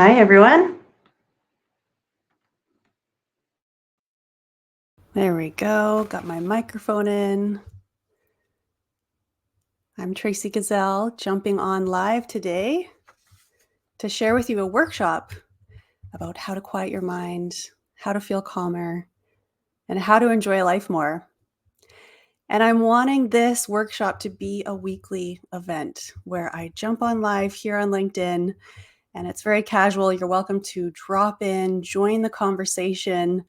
Hi, everyone. There we go. Got my microphone in. I'm Tracey Gazelle, jumping on live today to share with you a workshop about how to quiet your mind, how to feel calmer, and how to enjoy life more. And I'm wanting this workshop to be a weekly event where I jump on live here on LinkedIn, and it's very casual. You're welcome to drop in, join the conversation.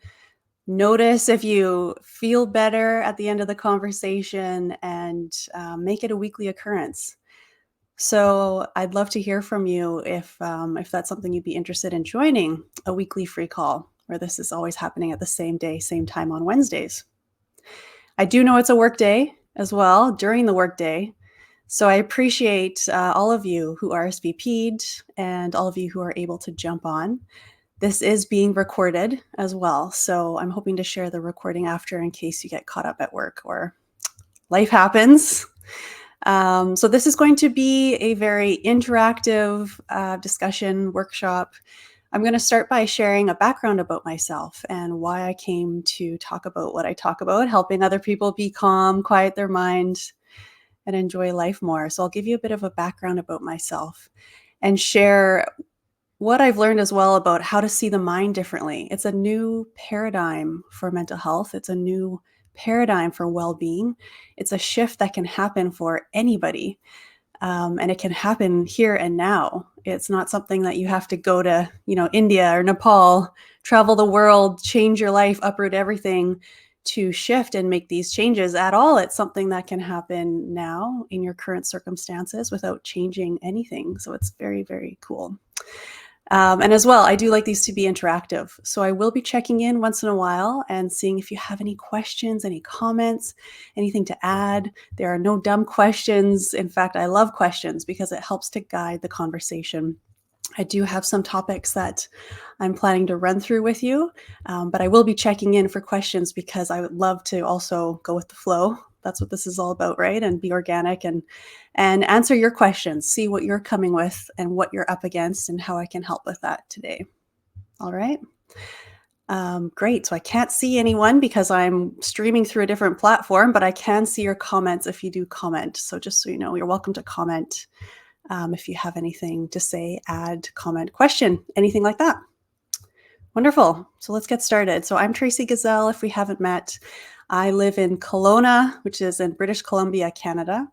Notice if you feel better at the end of the conversation, and make it a weekly occurrence. So I'd love to hear from you if that's something you'd be interested in joining, a weekly free call where this is always happening at the same day, same time on Wednesdays. I do know it's a work day as well during the work day. So I appreciate all of you who RSVP'd and all of you who are able to jump on. This is being recorded as well, so I'm hoping to share the recording after in case you get caught up at work or life happens. So this is going to be a very interactive discussion workshop. I'm going to start by sharing a background about myself and why I came to talk about what I talk about, helping other people be calm, quiet their mind, and enjoy life more. So I'll give you a bit of a background about myself and share what I've learned as well about how to see the mind differently. It's a new paradigm for mental health. It's a new paradigm for well-being. It's a shift that can happen for anybody. And it can happen here and now. It's not something that you have to go to, India or Nepal, travel the world, change your life, uproot everything to shift and make these changes at all. It's something that can happen now in your current circumstances without changing anything. So it's very, very cool. And as well, I do like these to be interactive. So I will be checking in once in a while and seeing if you have any questions, any comments, anything to add. There are no dumb questions. In fact, I love questions because it helps to guide the conversation. I do have some topics that I'm planning to run through with you, but I will be checking in for questions because I would love to also go with the flow. That's what this is all about, right? And be organic and answer your questions, see what you're coming with and what you're up against and how I can help with that today. All right. Great. So I can't see anyone because I'm streaming through a different platform, but I can see your comments if you do comment. So just so you know, you're welcome to comment if you have anything to say, add, comment, question, anything like that. Wonderful. So let's get started. So I'm Tracey Gazelle. If we haven't met, I live in Kelowna, which is in British Columbia, Canada.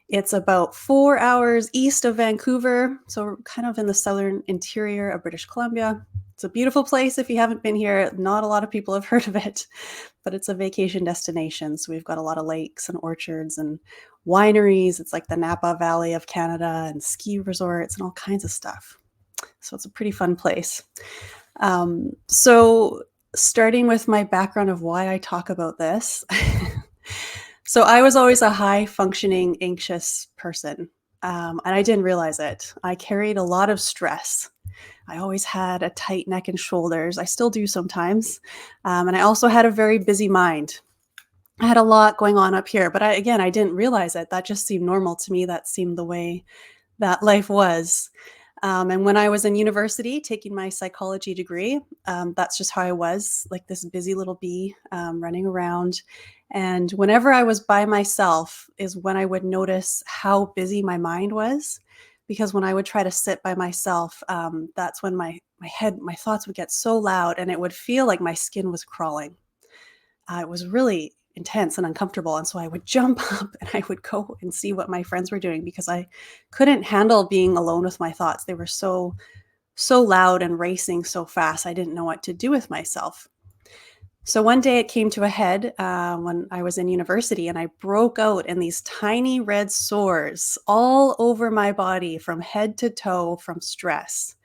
It's about 4 hours east of Vancouver, so we're kind of in the southern interior of British Columbia. It's a beautiful place if you haven't been here. Not a lot of people have heard of it, but it's a vacation destination. So we've got a lot of lakes and orchards and wineries. It's like the Napa Valley of Canada and ski resorts and all kinds of stuff. So it's a pretty fun place. So starting with my background of why I talk about this. So I was always a high functioning anxious person, and I didn't realize it. I carried a lot of stress. I always had a tight neck and shoulders. I still do sometimes. And I also had a very busy mind. I had a lot going on up here, but I didn't realize it. That just seemed normal to me. That seemed the way that life was. And when I was in university taking my psychology degree, that's just how I was, like this busy little bee running around. And whenever I was by myself is when I would notice how busy my mind was. Because when I would try to sit by myself, that's when my thoughts would get so loud and it would feel like my skin was crawling. It was really intense and uncomfortable. And so I would jump up and I would go and see what my friends were doing because I couldn't handle being alone with my thoughts. They were so loud and racing so fast. I didn't know what to do with myself. So one day it came to a head when I was in university and I broke out in these tiny red sores all over my body from head to toe from stress.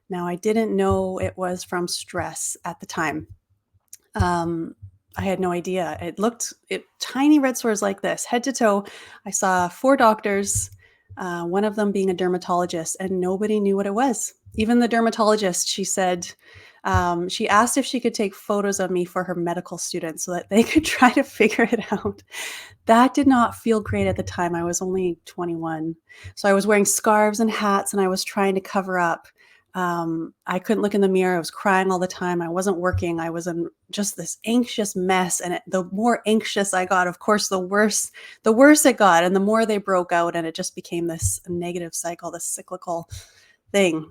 Now, I didn't know it was from stress at the time. I had no idea. Tiny red sores like this, head to toe. I saw 4 doctors, one of them being a dermatologist, and nobody knew what it was. Even the dermatologist, she said, she asked if she could take photos of me for her medical students so that they could try to figure it out. That did not feel great at the time. I was only 21. So I was wearing scarves and hats and I was trying to cover up I couldn't look in the mirror. I was crying all the time. I wasn't working. I was in just this anxious mess. And the more anxious I got, of course, the worse it got, and the more they broke out, and it just became this negative cycle, this cyclical thing.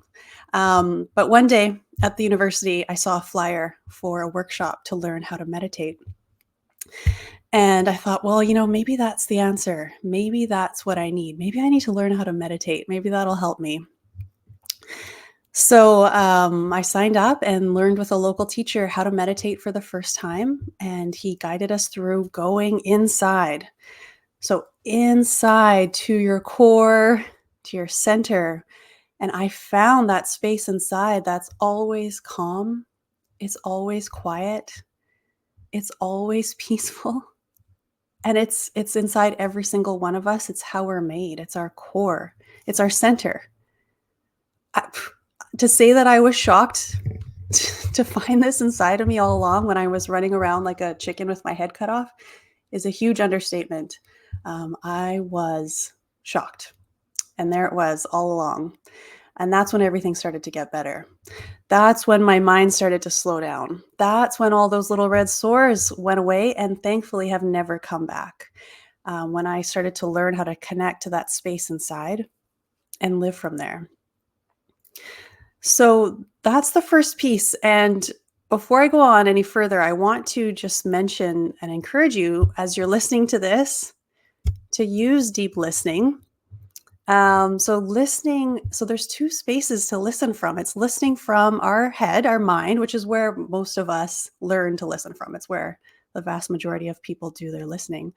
But one day at the university, I saw a flyer for a workshop to learn how to meditate. And I thought, well, maybe that's the answer. Maybe that's what I need. Maybe I need to learn how to meditate. Maybe that'll help me. So I signed up and learned with a local teacher how to meditate for the first time. And he guided us through going inside. So inside to your core, to your center. And I found that space inside that's always calm. It's always quiet. It's always peaceful. And it's inside every single one of us. It's how we're made. It's our core. It's our center. To say that I was shocked to find this inside of me all along when I was running around like a chicken with my head cut off is a huge understatement. I was shocked. And there it was all along. And that's when everything started to get better. That's when my mind started to slow down. That's when all those little red sores went away and thankfully have never come back. When I started to learn how to connect to that space inside and live from there. So that's the first piece. And before I go on any further, I want to just mention and encourage you as you're listening to this to use deep listening. So there's two spaces to listen from. It's listening from our head, our mind, which is where most of us learn to listen from. It's where the vast majority of people do their listening.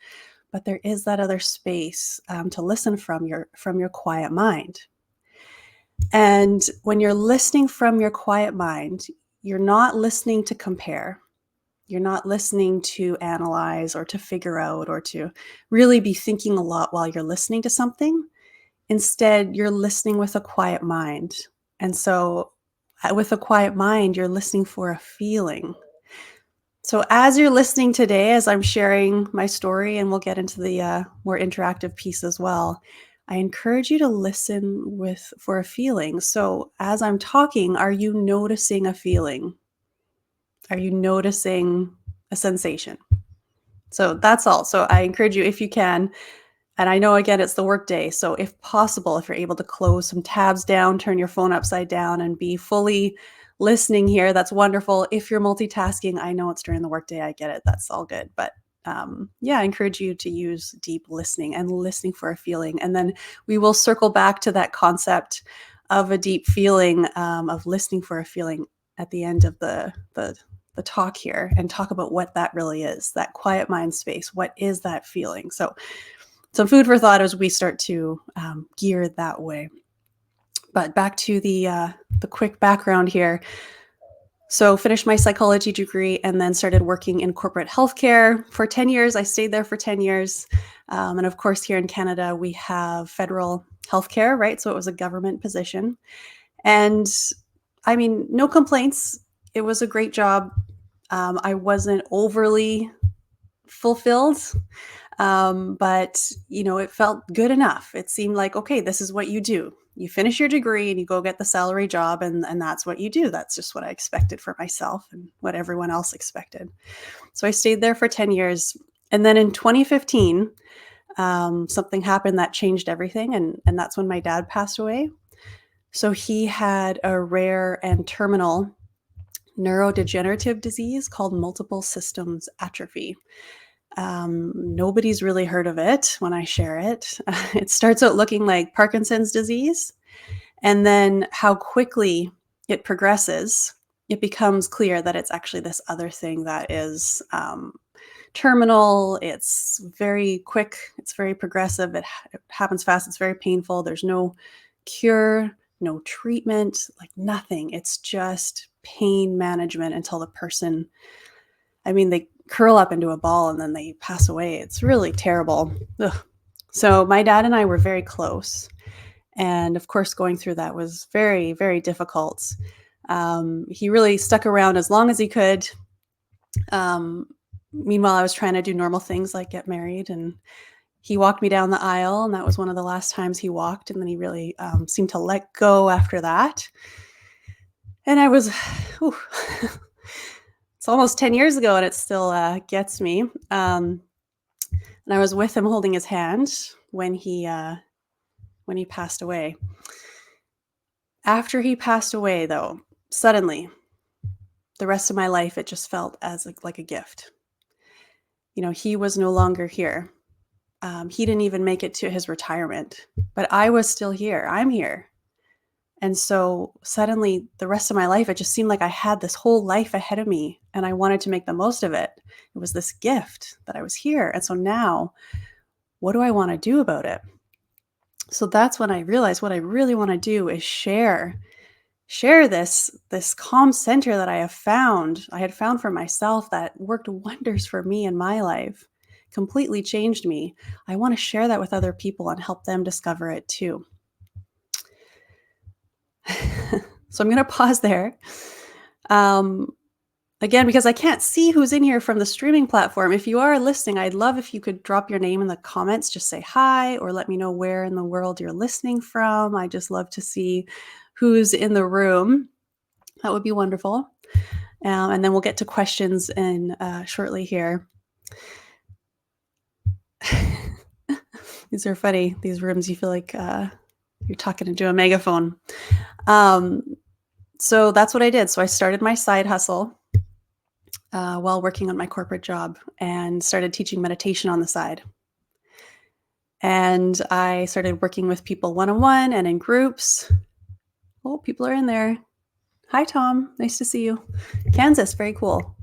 But there is that other space to listen from your quiet mind. And when you're listening from your quiet mind, you're not listening to compare. You're not listening to analyze or to figure out or to really be thinking a lot while you're listening to something. Instead, you're listening with a quiet mind. And so with a quiet mind, you're listening for a feeling. So as you're listening today, as I'm sharing my story, and we'll get into the more interactive piece as well, I encourage you to listen for a feeling. So as I'm talking, are you noticing a feeling? Are you noticing a sensation? So that's all. So I encourage you, if you can, and I know, again, it's the workday. So if possible, if you're able to close some tabs down, turn your phone upside down and be fully listening here, that's wonderful. If you're multitasking, I know it's during the workday. I get it. That's all good. But I encourage you to use deep listening and listening for a feeling. And then we will circle back to that concept of a deep feeling, of listening for a feeling at the end of the talk here, and talk about what that really is, that quiet mind space. What is that feeling? So some food for thought as we start to gear that way. But back to the quick background here. So finished my psychology degree and then started working in corporate healthcare for 10 years. I stayed there for 10 years. And of course, here in Canada, we have federal healthcare, right? So it was a government position. And I mean, no complaints. It was a great job. I wasn't overly fulfilled. But it felt good enough. It seemed like, okay, this is what you do. You finish your degree and you go get the salary job, and that's what you do. That's just what I expected for myself and what everyone else expected. So I stayed there for 10 years. And then in 2015, something happened that changed everything. And that's when my dad passed away. So he had a rare and terminal neurodegenerative disease called multiple systems atrophy. Nobody's really heard of it when I share it. It starts out looking like Parkinson's disease, and then how quickly it progresses, it becomes clear that it's actually this other thing that is terminal. It's very quick. It's very progressive. It happens fast. It's very painful. There's no cure, no treatment, like nothing. It's just pain management until the person, they curl up into a ball and then they pass away. It's really terrible. Ugh. So my dad and I were very close. And of course, going through that was very, very difficult. He really stuck around as long as he could. Meanwhile, I was trying to do normal things like get married, and he walked me down the aisle, and that was one of the last times he walked. And then he really seemed to let go after that. And I was, whew, it's almost 10 years ago and it still gets me. And I was with him holding his hand when he passed away. After he passed away, though, suddenly, the rest of my life, it just felt as like a gift. He was no longer here. He didn't even make it to his retirement, but I was still here. I'm here. And so suddenly, the rest of my life, it just seemed like I had this whole life ahead of me and I wanted to make the most of it. It was this gift that I was here. And so now, what do I want to do about it? So that's when I realized what I really want to do is share this calm center that I had found for myself that worked wonders for me in my life, completely changed me. I want to share that with other people and help them discover it too. So I'm going to pause there. Again, because I can't see who's in here from the streaming platform. If you are listening, I'd love if you could drop your name in the comments, just say hi, or let me know where in the world you're listening from. I just love to see who's in the room. That would be wonderful. And then we'll get to questions in shortly here. These are funny. These rooms, you feel like you're talking into a megaphone. So that's what I did. So I started my side hustle while working on my corporate job and started teaching meditation on the side. And I started working with people one-on-one and in groups. Oh, people are in there. Hi, Tom. Nice to see you. Kansas, very cool.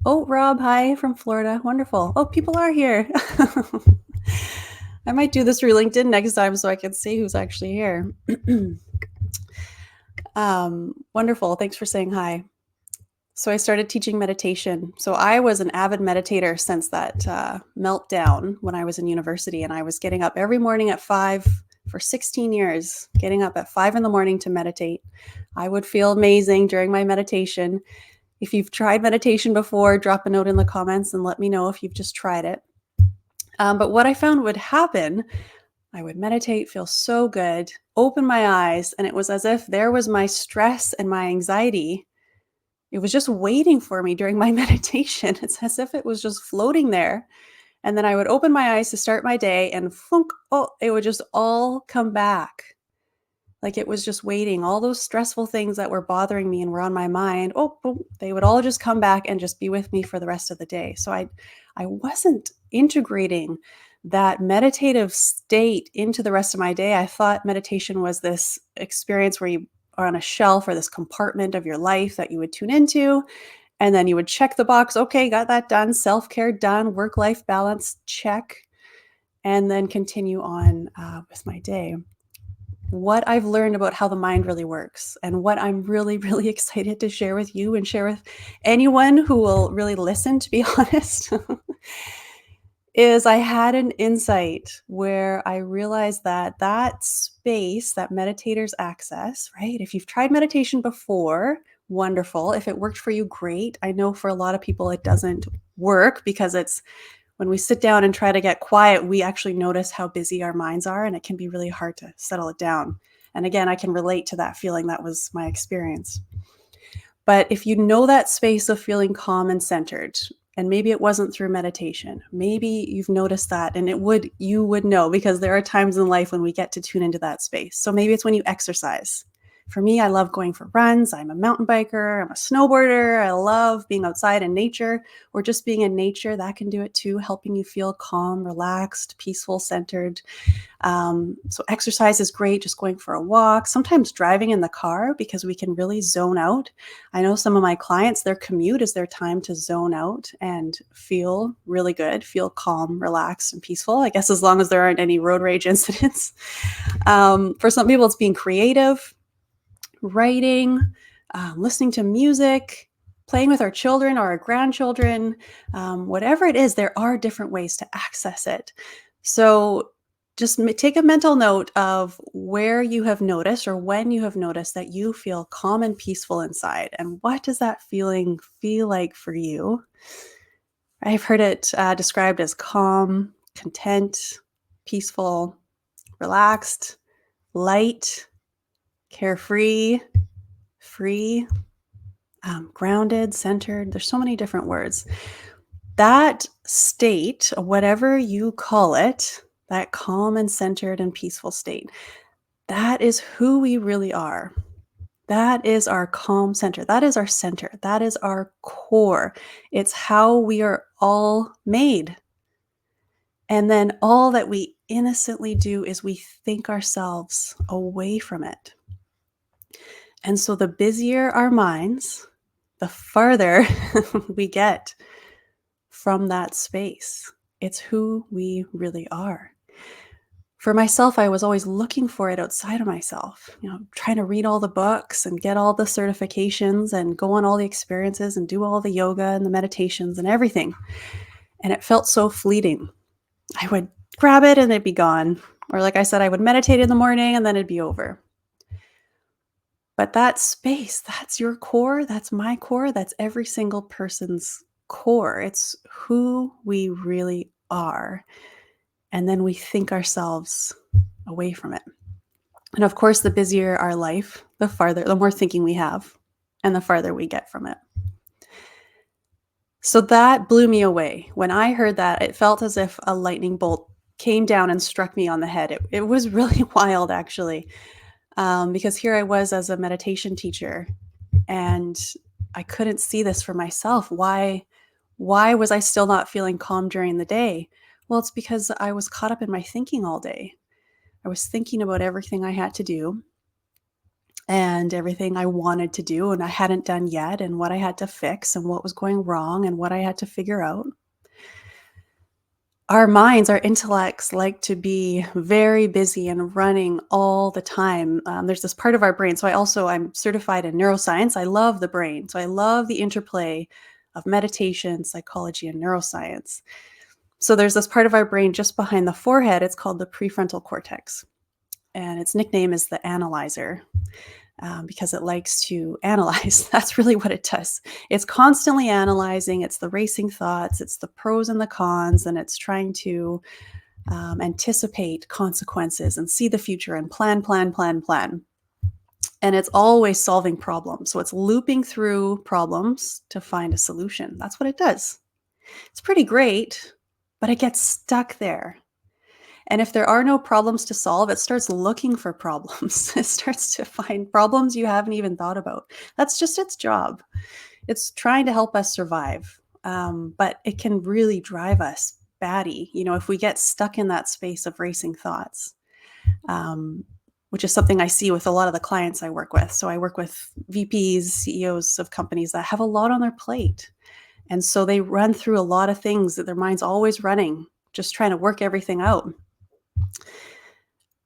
Oh, Rob, hi from Florida. Wonderful. Oh, people are here. I might do this through LinkedIn next time so I can see who's actually here. Wonderful. Thanks for saying hi. So I started teaching meditation. So I was an avid meditator since that meltdown when I was in university, and I was getting up every morning at 5 for 16 years, getting up at 5 in the morning to meditate. I would feel amazing during my meditation. If you've tried meditation before, drop a note in the comments and let me know if you've just tried it. But what I found would happen, I would meditate, feel so good, open my eyes, and it was as if there was my stress and my anxiety. It was just waiting for me during my meditation. It's as if it was just floating there. And then I would open my eyes to start my day and flunk, it would just all come back. Like it was just waiting. All those stressful things that were bothering me and were on my mind, boom, they would all just come back and just be with me for the rest of the day. So I wasn't integrating that meditative state into the rest of my day. I thought meditation was this experience where you are on a shelf or this compartment of your life that you would tune into, and then you would check the box. Okay, got that done. Self-care done. Work-life balance, check. And then continue on with my day. What I've learned about how the mind really works and what I'm really, really excited to share with you and share with anyone who will really listen, to be honest, is I had an insight where I realized that space that meditators access, right? If you've tried meditation before, wonderful. If it worked for you, great. I know for a lot of people it doesn't work because it's when we sit down and try to get quiet, we actually notice how busy our minds are, and it can be really hard to settle it down. And again, I can relate to that feeling. That was my experience. But if you know that space of feeling calm and centered, and maybe it wasn't through meditation, maybe you've noticed that, and you would know, because there are times in life when we get to tune into that space. So maybe it's when you exercise. For me, I love going for runs. I'm a mountain biker. I'm a snowboarder. I love being outside in nature, or just being in nature. That can do it too, helping you feel calm, relaxed, peaceful, centered. So exercise is great, just going for a walk, sometimes driving in the car, because we can really zone out. I know some of my clients, their commute is their time to zone out and feel really good, feel calm, relaxed, and peaceful. I guess as long as there aren't any road rage incidents. For some people, it's being creative, writing, listening to music, playing with our children or our grandchildren, whatever it is, there are different ways to access it. So just take a mental note of where you have noticed or when you have noticed that you feel calm and peaceful inside. And what does that feeling feel like for you? I've heard it described as calm, content, peaceful, relaxed, light, carefree, free. Grounded, centered. There's so many different words. That state, whatever you call it, that calm and centered and peaceful state, that is who we really are. That is our calm center. That is our center. That is our core. It's how we are all made. And then all that we innocently do is we think ourselves away from it. And so the busier our minds, the farther we get from that space. It's who we really are. For myself, I was always looking for it outside of myself, trying to read all the books and get all the certifications and go on all the experiences and do all the yoga and the meditations and everything. And it felt so fleeting. I would grab it and it'd be gone. Or, like I said, I would meditate in the morning and then it'd be over. But that space, that's your core, that's my core, that's every single person's core. It's who we really are. And then we think ourselves away from it. And of course, the busier our life, the more thinking we have, and the farther we get from it. So that blew me away. When I heard that, it felt as if a lightning bolt came down and struck me on the head. It was really wild, actually, because here I was as a meditation teacher, and I couldn't see this for myself. Why was I still not feeling calm during the day? Well, it's because I was caught up in my thinking all day. I was thinking about everything I had to do and everything I wanted to do and I hadn't done yet, and what I had to fix and what was going wrong and what I had to figure out. Our minds, our intellects like to be very busy and running all the time. There's this part of our brain. So I'm certified in neuroscience. I love the brain. So I love the interplay of meditation, psychology, and neuroscience. So there's this part of our brain just behind the forehead. It's called the prefrontal cortex. And its nickname is the analyzer. Because it likes to analyze. That's really what it does. It's constantly analyzing. It's the racing thoughts. It's the pros and the cons, and it's trying to anticipate consequences and see the future and plan. And it's always solving problems. So it's looping through problems to find a solution. That's what it does. It's pretty great, but it gets stuck there. And if there are no problems to solve, it starts looking for problems. It starts to find problems you haven't even thought about. That's just its job. It's trying to help us survive. But it can really drive us batty, if we get stuck in that space of racing thoughts, which is something I see with a lot of the clients I work with. So I work with VPs, CEOs of companies that have a lot on their plate. And so they run through a lot of things that their mind's always running, just trying to work everything out.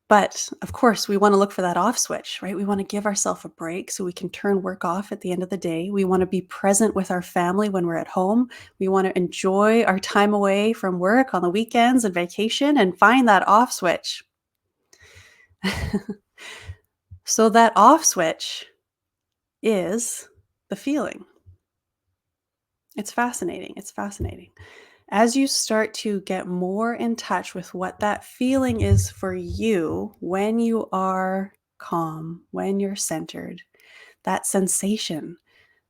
But of course, we want to look for that off switch, right? We want to give ourselves a break so we can turn work off at the end of the day. We want to be present with our family when we're at home. We want to enjoy our time away from work on the weekends and vacation and find that off switch. So that off switch is the feeling. It's fascinating. It's fascinating. As you start to get more in touch with what that feeling is for you when you are calm, when you're centered, that sensation,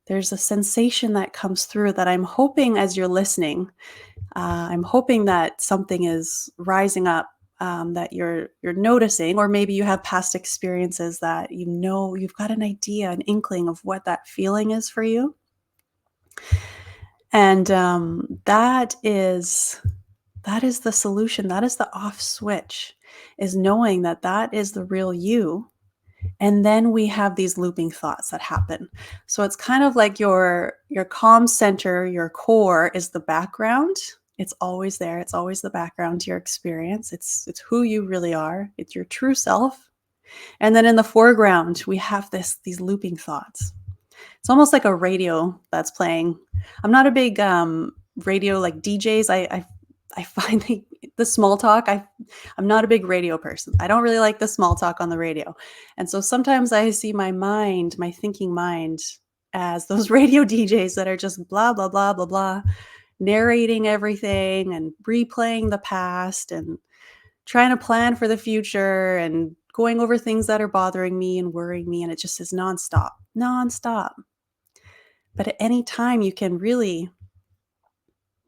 there's a sensation that comes through that I'm hoping as you're listening, I'm hoping that something is rising up that you're noticing, or maybe you have past experiences that you've got an idea, an inkling of what that feeling is for you. And that is the solution. That is the off switch, is knowing that that is the real you. And then we have these looping thoughts that happen. So it's kind of like your calm center, your core is the background. It's always there. It's always the background to your experience. It's who you really are. It's your true self. And then in the foreground, we have these looping thoughts. It's almost like a radio that's playing. I'm not a big radio like DJs. I find the small talk. I'm not a big radio person. I don't really like the small talk on the radio. And so sometimes I see my mind, my thinking mind, as those radio DJs that are just blah, blah, blah, blah, blah, narrating everything and replaying the past and trying to plan for the future and going over things that are bothering me and worrying me. And it just is nonstop. But at any time, you can really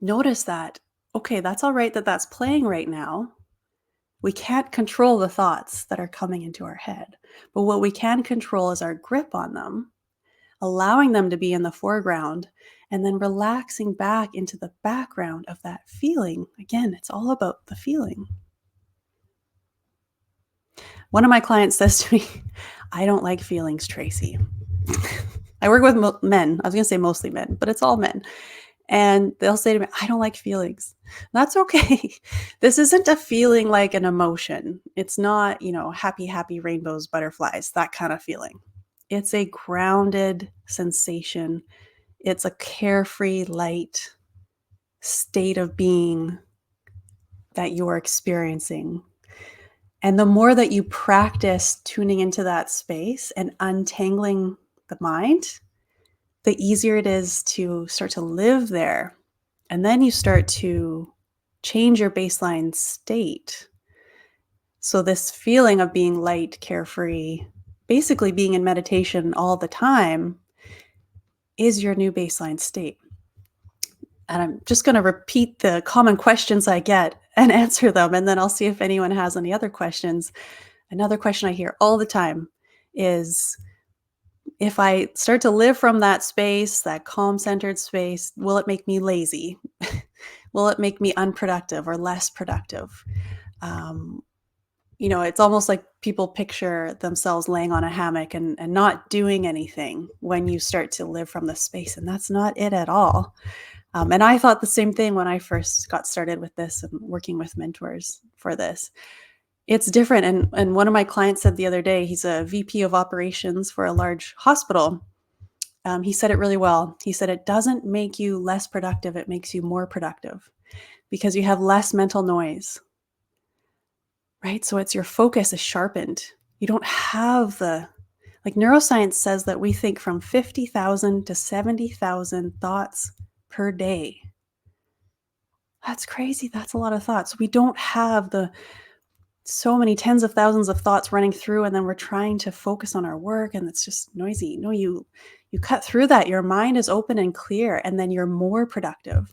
notice that, okay, that's all right that that's playing right now. We can't control the thoughts that are coming into our head, but what we can control is our grip on them, allowing them to be in the foreground, and then relaxing back into the background of that feeling. Again, it's all about the feeling. One of my clients says to me, I don't like feelings, Tracey. I work with men. I was going to say mostly men, but it's all men. And they'll say to me, I don't like feelings. That's okay. This isn't a feeling like an emotion. It's not, happy, happy rainbows, butterflies, that kind of feeling. It's a grounded sensation. It's a carefree, light state of being that you're experiencing. And the more that you practice tuning into that space and untangling the mind, the easier it is to start to live there. And then you start to change your baseline state. So this feeling of being light, carefree, basically being in meditation all the time is your new baseline state. And I'm just going to repeat the common questions I get and answer them. And then I'll see if anyone has any other questions. Another question I hear all the time is, if I start to live from that space, that calm centered space, will it make me lazy? Will it make me unproductive or less productive? It's almost like people picture themselves laying on a hammock and not doing anything when you start to live from the space. And that's not it at all. And I thought the same thing when I first got started with this and working with mentors for this. It's different. And one of my clients said the other day, he's a VP of operations for a large hospital. He said it really well. He said, it doesn't make you less productive. It makes you more productive because you have less mental noise, right? So it's your focus is sharpened. You don't have like neuroscience says that we think from 50,000 to 70,000 thoughts per day. That's crazy. That's a lot of thoughts. We don't have so many tens of thousands of thoughts running through, and then we're trying to focus on our work and it's just noisy. No, you cut through that. Your mind is open and clear, and then you're more productive.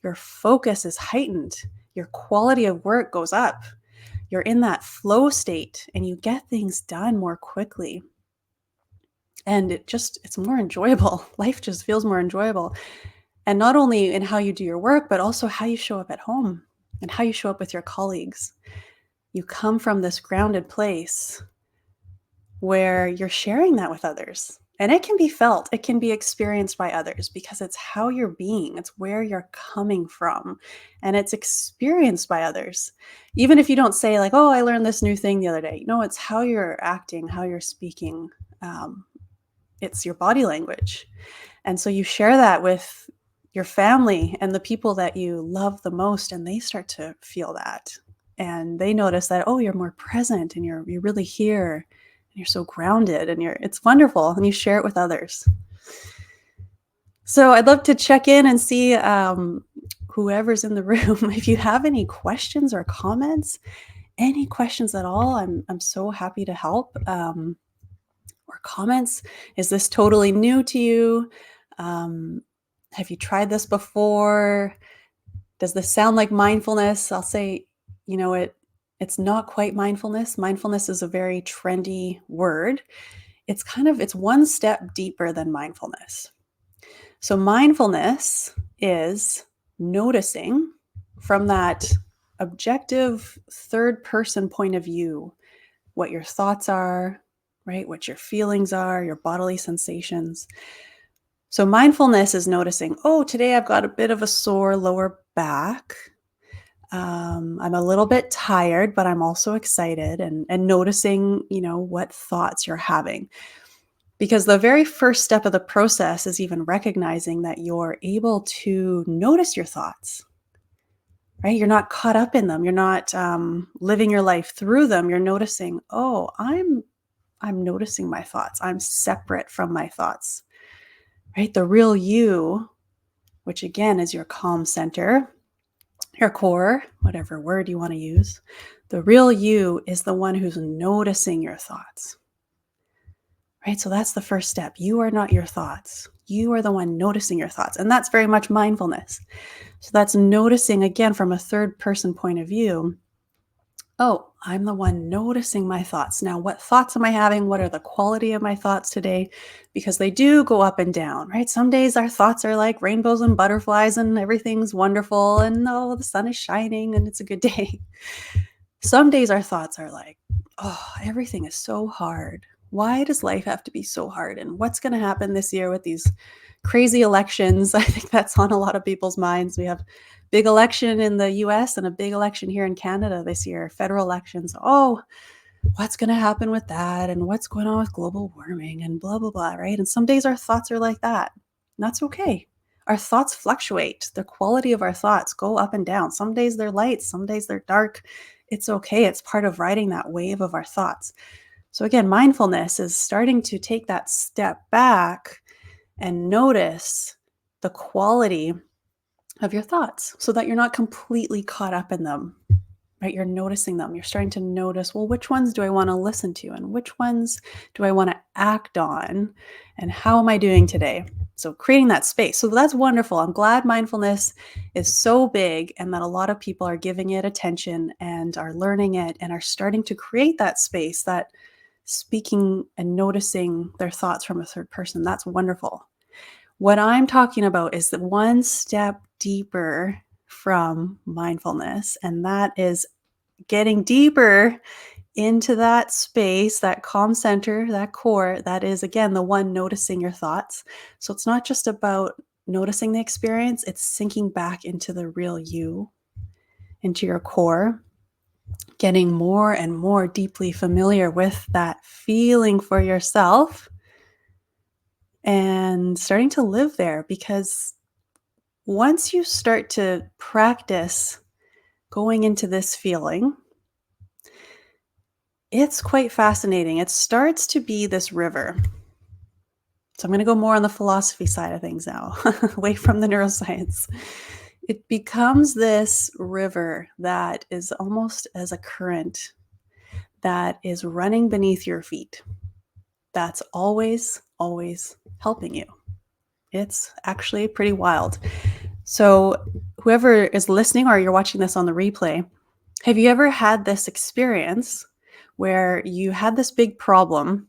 Your focus is heightened. Your quality of work goes up. You're in that flow state and you get things done more quickly. And it's more enjoyable. Life just feels more enjoyable. And not only in how you do your work, but also how you show up at home and how you show up with your colleagues. You come from this grounded place where you're sharing that with others. And it can be felt, it can be experienced by others because it's how you're being, it's where you're coming from, and it's experienced by others. Even if you don't say like, oh, I learned this new thing the other day. No, it's how you're acting, how you're speaking. It's your body language. And so you share that with your family and the people that you love the most, and they start to feel that. And they notice that, oh, you're more present and you're really here. You're so grounded and it's wonderful, and you share it with others. So I'd love to check in and see whoever's in the room. If you have any questions or comments, any questions at all, I'm so happy to help. Or comments. Is this totally new to you? Have you tried this before? Does this sound like mindfulness? I'll say, it's not quite mindfulness. Mindfulness is a very trendy word. It's one step deeper than mindfulness. So mindfulness is noticing from that objective third person point of view what your thoughts are, right? What your feelings are, your bodily sensations. So mindfulness is noticing, oh, today I've got a bit of a sore lower back. I'm a little bit tired, but I'm also excited, and noticing, what thoughts you're having. Because the very first step of the process is even recognizing that you're able to notice your thoughts, right? You're not caught up in them. You're not living your life through them. You're noticing, oh, I'm noticing my thoughts. I'm separate from my thoughts, right? The real you, which again is your calm center, your core, whatever word you want to use. The real you is the one who's noticing your thoughts, right? So that's the first step. You are not your thoughts. You are the one noticing your thoughts. And that's very much mindfulness. So that's noticing again from a third person point of view. Oh, I'm the one noticing my thoughts. Now, what thoughts am I having? What are the quality of my thoughts today? Because they do go up and down, right? Some days our thoughts are like rainbows and butterflies and everything's wonderful and oh, the sun is shining and it's a good day. Some days our thoughts are like, oh, everything is so hard. Why does life have to be so hard? And what's going to happen this year with these crazy elections? I think that's on a lot of people's minds. We have big election in the US and a big election here in Canada this year, federal elections. Oh, what's going to happen with that? And what's going on with global warming and blah, blah, blah, right? And some days our thoughts are like that. And that's okay. Our thoughts fluctuate. The quality of our thoughts go up and down. Some days they're light, some days they're dark. It's okay. It's part of riding that wave of our thoughts. So again, mindfulness is starting to take that step back and notice the quality of your thoughts so that you're not completely caught up in them, right? You're noticing them. You're starting to notice, well, which ones do I want to listen to? And which ones do I want to act on? And how am I doing today? So creating that space. So that's wonderful. I'm glad mindfulness is so big and that a lot of people are giving it attention and are learning it and are starting to create that space, that speaking and noticing their thoughts from a third person. That's wonderful. What I'm talking about is the one step deeper from mindfulness, and that is getting deeper into that space, that calm center, that core, that is, again, the one noticing your thoughts. So it's not just about noticing the experience, it's sinking back into the real you, into your core, getting more and more deeply familiar with that feeling for yourself and starting to live there. Because once you start to practice going into this feeling, it's quite fascinating. It starts to be this river. So I'm going to go more on the philosophy side of things now, away from the neuroscience. It becomes this river that is almost as a current that is running beneath your feet. That's always, always helping you. It's actually pretty wild. So whoever is listening or you're watching this on the replay, have you ever had this experience where you had this big problem,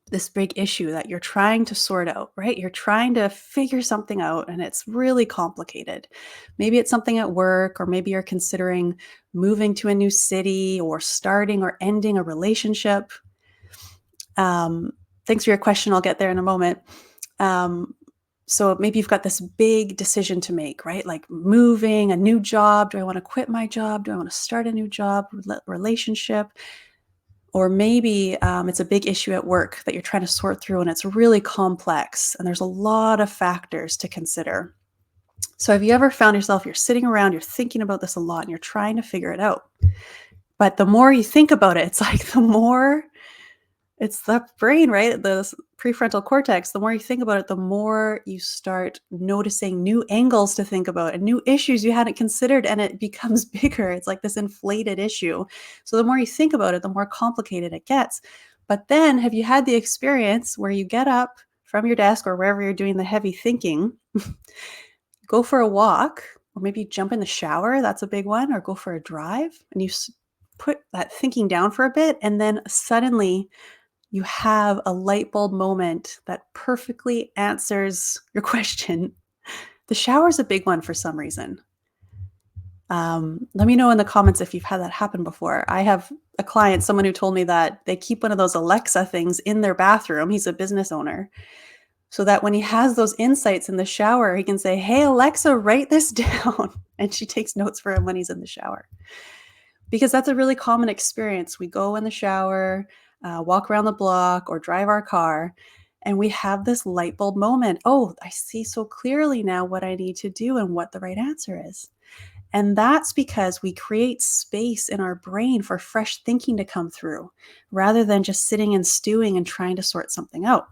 this big issue that you're trying to sort out, right? You're trying to figure something out and it's really complicated. Maybe it's something at work, or maybe you're considering moving to a new city or starting or ending a relationship. Thanks for your question. I'll get there in a moment. So maybe you've got this big decision to make, right? Like moving, a new job. Do I want to quit my job? Do I want to start a new job, relationship? Or maybe it's a big issue at work that you're trying to sort through and it's really complex and there's a lot of factors to consider. So have you ever found yourself, you're sitting around, you're thinking about this a lot and you're trying to figure it out. But the more you think about it, it's like the more, it's the brain, right? The prefrontal cortex, the more you think about it, the more you start noticing new angles to think about and new issues you hadn't considered, and it becomes bigger. It's like this inflated issue. So the more you think about it, the more complicated it gets. But then have you had the experience where you get up from your desk or wherever you're doing the heavy thinking, go for a walk, or maybe jump in the shower, that's a big one, or go for a drive, and you put that thinking down for a bit, and then suddenly you have a light bulb moment that perfectly answers your question. The shower is a big one for some reason. Let me know in the comments if you've had that happen before. I have a client, someone who told me that they keep one of those Alexa things in their bathroom. He's a business owner. So that when he has those insights in the shower, he can say, hey, Alexa, write this down. And she takes notes for him when he's in the shower. Because that's a really common experience. We go in the shower, walk around the block, or drive our car, and we have this light bulb moment. Oh, I see so clearly now what I need to do and what the right answer is. And that's because we create space in our brain for fresh thinking to come through, rather than just sitting and stewing and trying to sort something out.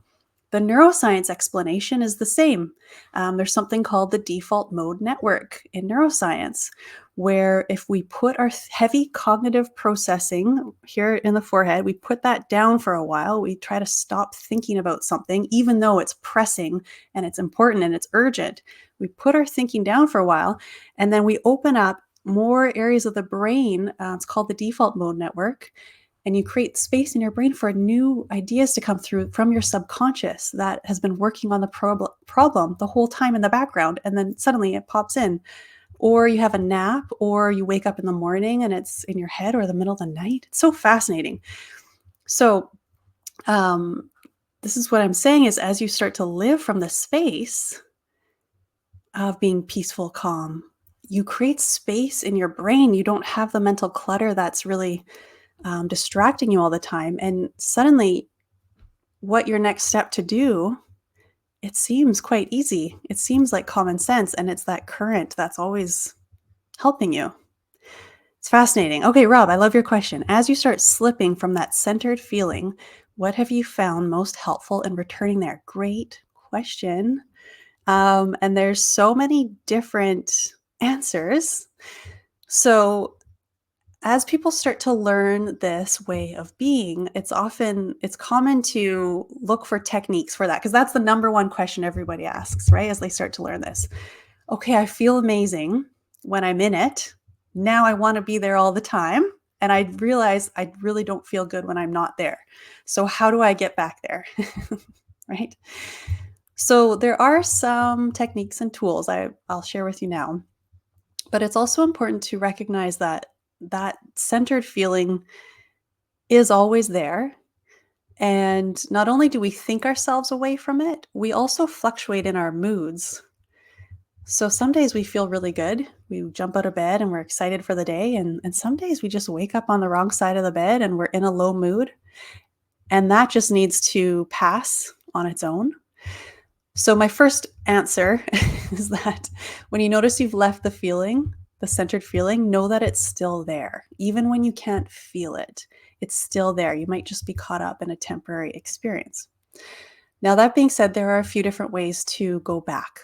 The neuroscience explanation is the same. There's something called the default mode network in neuroscience, where if we put our heavy cognitive processing here in the forehead, we put that down for a while, we try to stop thinking about something, even though it's pressing and it's important and it's urgent. We put our thinking down for a while, and then we open up more areas of the brain. It's called the default mode network, and you create space in your brain for new ideas to come through from your subconscious that has been working on the problem the whole time in the background, and then suddenly it pops in. Or you have a nap, or you wake up in the morning and it's in your head, or the middle of the night. It's so fascinating. So um, this is what I'm saying is, as you start to live from the space of being peaceful, calm, you create space in your brain. You don't have the mental clutter that's really distracting you all the time. And suddenly, what your next step to do, it seems quite easy. It seems like common sense, and it's that current that's always helping you. It's fascinating. Okay, Rob, I love your question. As you start slipping from that centered feeling, what have you found most helpful in returning there? Great question. And there's so many different answers. So as people start to learn this way of being, it's common to look for techniques for that, because that's the number one question everybody asks, right? As they start to learn this. Okay, I feel amazing when I'm in it. Now I want to be there all the time. And I realize I really don't feel good when I'm not there. So how do I get back there? Right? So there are some techniques and tools I'll share with you now. But it's also important to recognize that that centered feeling is always there. And not only do we think ourselves away from it, we also fluctuate in our moods. So some days we feel really good. We jump out of bed and we're excited for the day. And some days we just wake up on the wrong side of the bed and we're in a low mood. And that just needs to pass on its own. So my first answer is that when you notice you've left the feeling, the centered feeling, know that it's still there. Even when you can't feel it, it's still there. You might just be caught up in a temporary experience. Now, that being said, there are a few different ways to go back.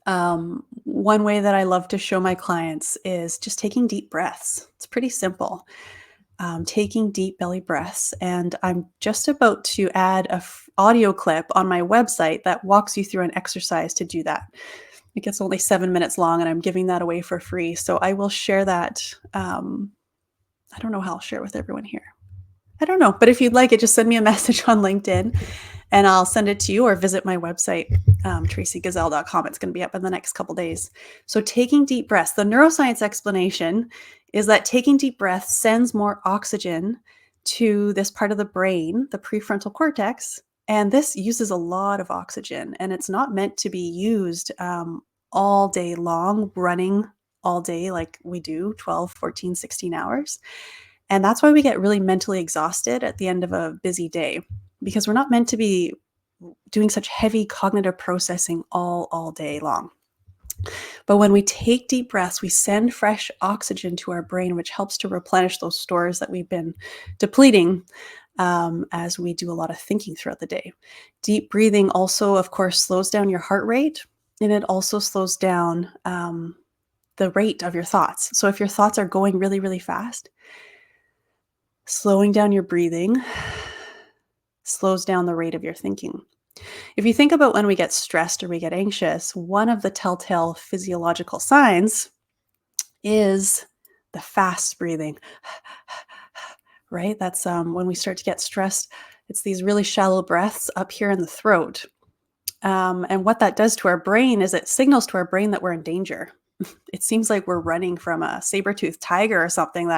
One way that I love to show my clients is just taking deep breaths. It's pretty simple. Taking deep belly breaths. And I'm just about to add a audio clip on my website that walks you through an exercise to do that. It gets only 7 minutes long, and I'm giving that away for free. So I will share that. I don't know how I'll share it with everyone here. I don't know, but if you'd like it, just send me a message on LinkedIn and I'll send it to you, or visit my website, traceygazelle.com. It's going to be up in the next couple days. So taking deep breaths, the neuroscience explanation is that taking deep breaths sends more oxygen to this part of the brain, the prefrontal cortex, and this uses a lot of oxygen, and it's not meant to be used all day long, running all day like we do, 12, 14, 16 hours. And that's why we get really mentally exhausted at the end of a busy day, because we're not meant to be doing such heavy cognitive processing all day long. But when we take deep breaths, we send fresh oxygen to our brain, which helps to replenish those stores that we've been depleting as we do a lot of thinking throughout the day. Deep breathing also, of course, slows down your heart rate, and it also slows down the rate of your thoughts. So if your thoughts are going really, really fast, slowing down your breathing slows down the rate of your thinking. If you think about when we get stressed or we get anxious, one of the telltale physiological signs is the fast breathing, right? That's when we start to get stressed. It's these really shallow breaths up here in the throat. And what that does to our brain is it signals to our brain that we're in danger. It seems like we're running from a saber-toothed tiger or something,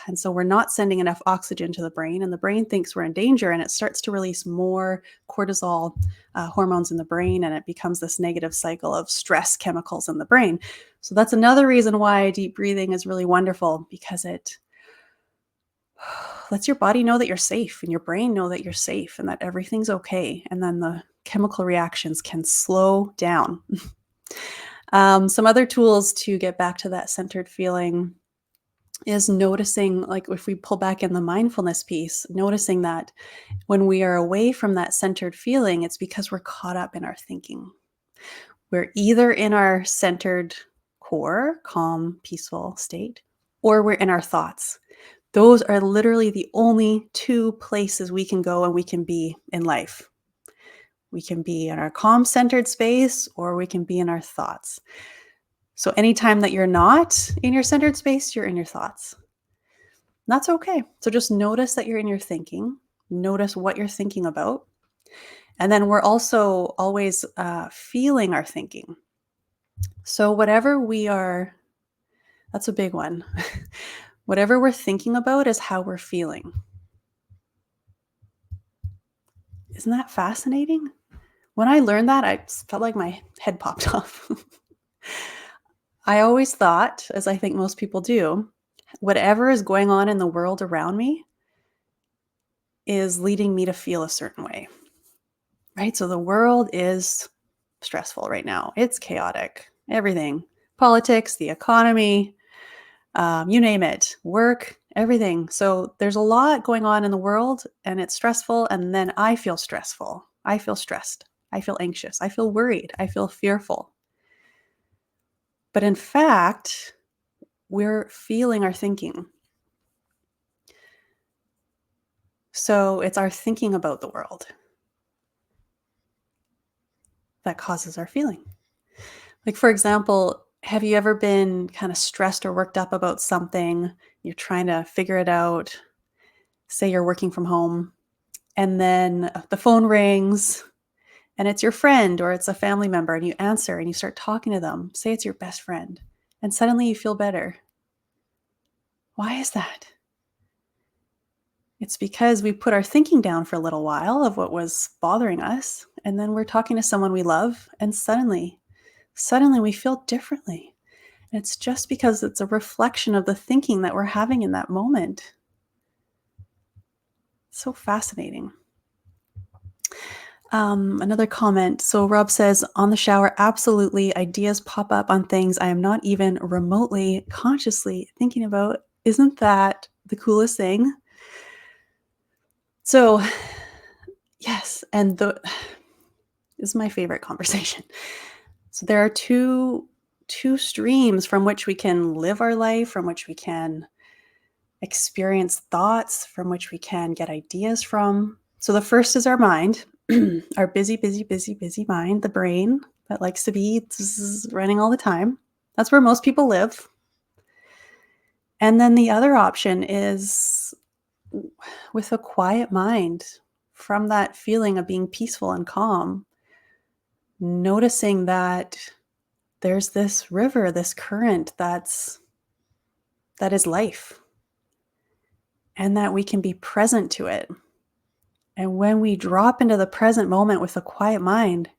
and so we're not sending enough oxygen to the brain, and the brain thinks we're in danger, and it starts to release more cortisol hormones in the brain, and it becomes this negative cycle of stress chemicals in the brain. So that's another reason why deep breathing is really wonderful, because it lets your body know that you're safe and your brain know that you're safe and that everything's okay. And then the chemical reactions can slow down. Some other tools to get back to that centered feeling is noticing, like if we pull back in the mindfulness piece, noticing that when we are away from that centered feeling, it's because we're caught up in our thinking. We're either in our centered core, calm, peaceful state, or we're in our thoughts. Those are literally the only two places we can go and we can be in life. We can be in our calm centered space, or we can be in our thoughts. So anytime that you're not in your centered space, you're in your thoughts. That's okay. So just notice that you're in your thinking. Notice what you're thinking about. And then we're also always feeling our thinking. So whatever we are, that's a big one. Whatever we're thinking about is how we're feeling. Isn't that fascinating? When I learned that, I felt like my head popped off. I always thought, as I think most people do, whatever is going on in the world around me is leading me to feel a certain way, right? So the world is stressful right now. It's chaotic, everything, politics, the economy, you name it, work, everything. So there's a lot going on in the world and it's stressful. And then I feel stressful. I feel stressed. I feel anxious. I feel worried. I feel fearful. But in fact, we're feeling our thinking. So it's our thinking about the world that causes our feeling. Like, for example, have you ever been kind of stressed or worked up about something? You're trying to figure it out. Say you're working from home, and then the phone rings, and it's your friend or it's a family member, and you answer and you start talking to them. Say it's your best friend, and suddenly you feel better. Why is that? It's because we put our thinking down for a little while of what was bothering us, and then we're talking to someone we love, and suddenly we feel differently. And it's just because it's a reflection of the thinking that we're having in that moment. So fascinating. Another comment. So Rob says, on the shower, absolutely. Ideas pop up on things I am not even remotely consciously thinking about. Isn't that the coolest thing? So, yes. And this is my favorite conversation. So there are two streams from which we can live our life, from which we can experience thoughts, from which we can get ideas from. So the first is our mind, our busy mind, the brain that likes to be running all the time. That's where most people live. And then the other option is with a quiet mind, from that feeling of being peaceful and calm, noticing that there's this river, this current that is life, and that we can be present to it. And when we drop into the present moment with a quiet mind,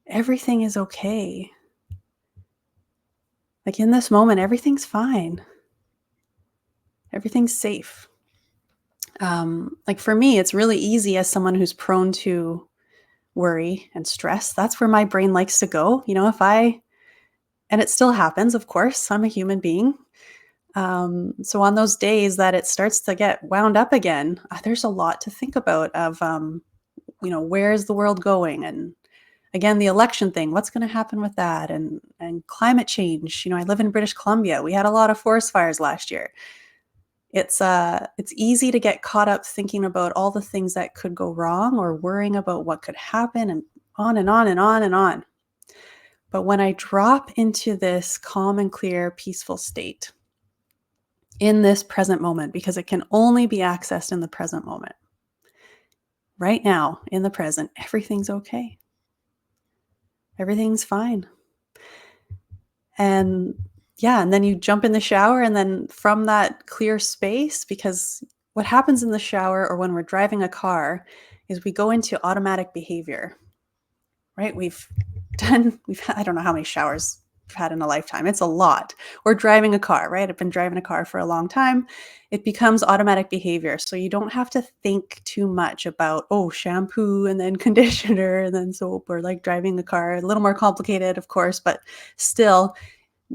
everything is okay. Like in this moment, everything's fine. Everything's safe. Like for me, it's really easy as someone who's prone to worry and stress. That's where my brain likes to go. And it still happens, of course, I'm a human being. So on those days that it starts to get wound up again, there's a lot to think about of, where is the world going? And again, the election thing, what's going to happen with that? And climate change. I live in British Columbia. We had a lot of forest fires last year. It's easy to get caught up thinking about all the things that could go wrong or worrying about what could happen and on and on and on and on. But when I drop into this calm and clear, peaceful state in this present moment, because it can only be accessed in the present moment, right now, in the present, everything's okay. Everything's fine. And then you jump in the shower, and then from that clear space, because what happens in the shower or when we're driving a car is we go into automatic behavior, right? I don't know how many showers we've had in a lifetime. It's a lot. We're driving a car, right? I've been driving a car for a long time. It becomes automatic behavior. So you don't have to think too much about, shampoo and then conditioner and then soap, or like driving a car. A little more complicated, of course, but still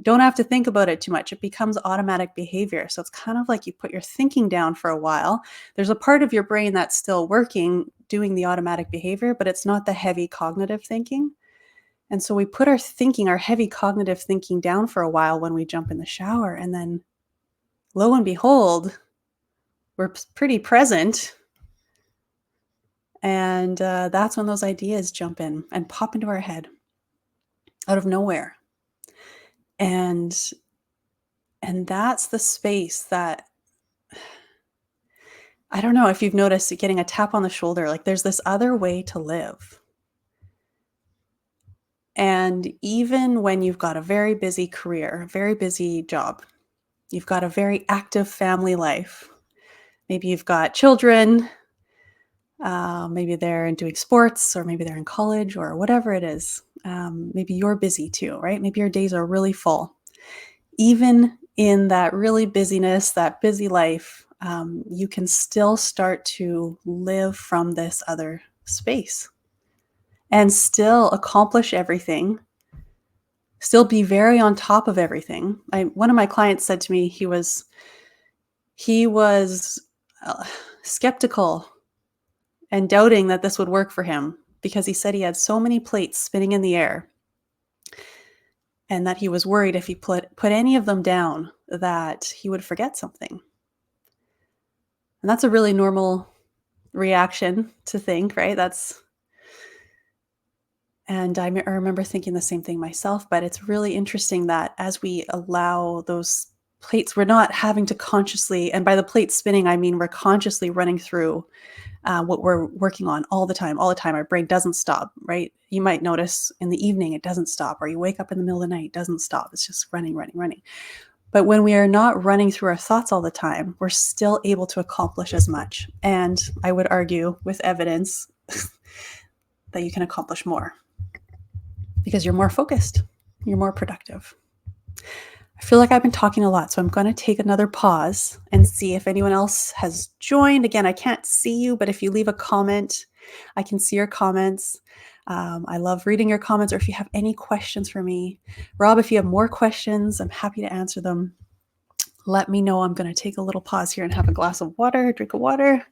Don't have to think about it too much. It becomes automatic behavior. So it's kind of like you put your thinking down for a while. There's a part of your brain that's still working, doing the automatic behavior, but it's not the heavy cognitive thinking. And so we put our thinking, our heavy cognitive thinking down for a while when we jump in the shower. And then lo and behold, we're pretty present. And that's when those ideas jump in and pop into our head out of nowhere. And that's the space that, I don't know if you've noticed getting a tap on the shoulder, like there's this other way to live. And even when you've got a very busy career, a very busy job, you've got a very active family life, maybe you've got children, maybe they're doing sports, or maybe they're in college, or whatever it is. Maybe you're busy too, right? Maybe your days are really full. Even in that really busyness, that busy life, you can still start to live from this other space and still accomplish everything, still be very on top of everything. One of my clients said to me, he was skeptical and doubting that this would work for him because he said he had so many plates spinning in the air, and that he was worried if he put any of them down that he would forget something. And that's a really normal reaction to think, right? And I remember thinking the same thing myself, but it's really interesting that as we allow those plates, we're not having to consciously, and by the plates spinning, I mean we're consciously running through what we're working on all the time. Our brain doesn't stop, right? You might notice in the evening, it doesn't stop, or you wake up in the middle of the night, it doesn't stop. It's just running, running, running. But when we are not running through our thoughts all the time, we're still able to accomplish as much. And I would argue with evidence that you can accomplish more because you're more focused, you're more productive. I feel like I've been talking a lot, so I'm going to take another pause and see if anyone else has joined. Again, I can't see you, but if you leave a comment, I can see your comments. I love reading your comments, or if you have any questions for me. Rob, if you have more questions, I'm happy to answer them. Let me know. I'm going to take a little pause here and have a glass of water, drink of water.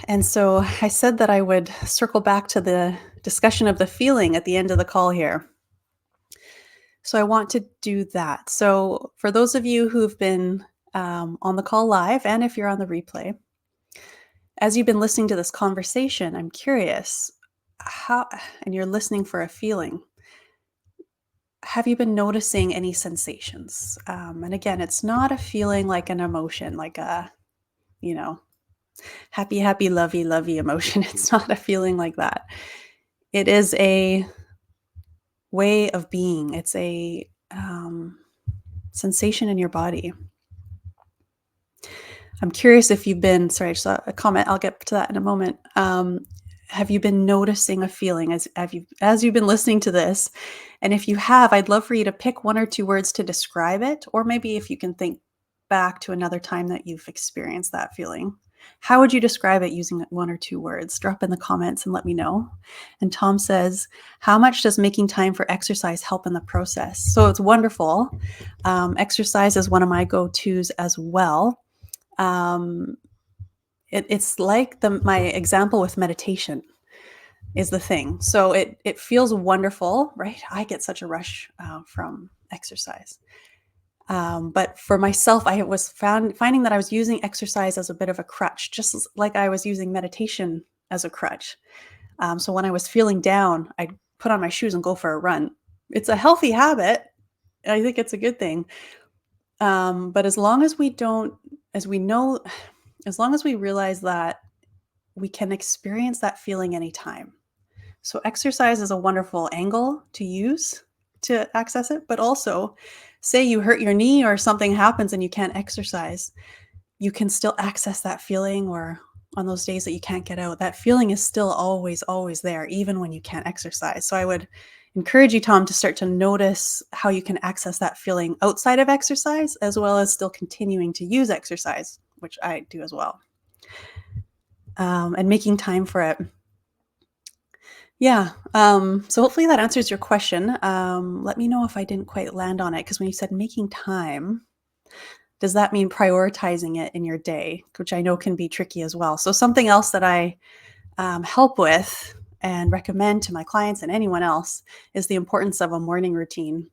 And so I said that I would circle back to the discussion of the feeling at the end of the call here. So I want to do that. So for those of you who've been on the call live, and if you're on the replay, as you've been listening to this conversation, I'm curious and you're listening for a feeling, have you been noticing any sensations? And again, it's not a feeling like an emotion, like a, happy, happy, lovey, lovey emotion. It's not a feeling like that. It is a way of being. It's a sensation in your body. I'm curious if you've been, sorry, I just saw a comment. I'll get to that in a moment. Have you been noticing a feeling as you've been listening to this? And if you have, I'd love for you to pick one or two words to describe it, or maybe if you can think back to another time that you've experienced that feeling. How would you describe it using one or two words? Drop in the comments and let me know. And Tom says, how much does making time for exercise help in the process? So it's wonderful. Exercise is one of my go-tos as well. It's like my example with meditation is the thing. So it feels wonderful, right? I get such a rush from exercise. But for myself, I was finding that I was using exercise as a bit of a crutch, just like I was using meditation as a crutch. So when I was feeling down, I'd put on my shoes and go for a run. It's a healthy habit. I think it's a good thing. But as long as we realize that we can experience that feeling anytime. So exercise is a wonderful angle to use to access it, but also say you hurt your knee or something happens and you can't exercise, you can still access that feeling, or on those days that you can't get out, that feeling is still always, always there, even when you can't exercise. So I would encourage you, Tom, to start to notice how you can access that feeling outside of exercise, as well as still continuing to use exercise, which I do as well. and making time for it. Yeah. So hopefully that answers your question. Let me know if I didn't quite land on it, because when you said making time, does that mean prioritizing it in your day, which I know can be tricky as well? So something else that I help with and recommend to my clients and anyone else is the importance of a morning routine.